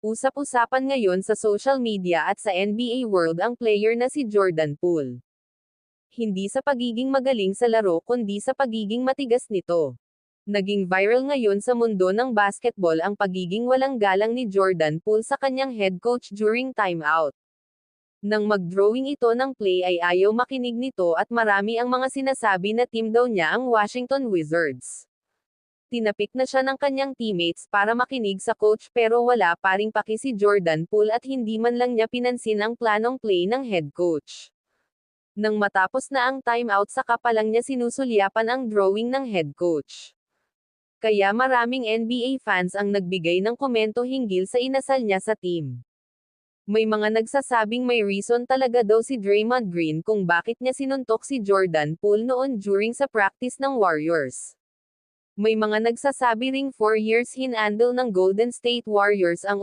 Usap-usapan ngayon sa social media at sa NBA world ang player na si Jordan Poole. Hindi sa pagiging magaling sa laro kundi sa pagiging matigas nito. Naging viral ngayon sa mundo ng basketball ang pagiging walang galang ni Jordan Poole sa kanyang head coach during timeout. Nang mag-drawing ito ng play ay ayaw makinig nito at marami ang mga sinasabi na team daw niya ang Washington Wizards. Tinapik na siya ng kanyang teammates para makinig sa coach pero wala pa ring paki si Jordan Poole at hindi man lang niya pinansin ang planong play ng head coach. Nang matapos na ang timeout saka pa lang niya sinusulyapan ang drawing ng head coach. Kaya maraming NBA fans ang nagbigay ng komento hinggil sa inasal niya sa team. May mga nagsasabing may reason talaga daw si Draymond Green kung bakit niya sinuntok si Jordan Poole noon during sa practice ng Warriors. May mga nagsasabi ring 4 years hinandle ng Golden State Warriors ang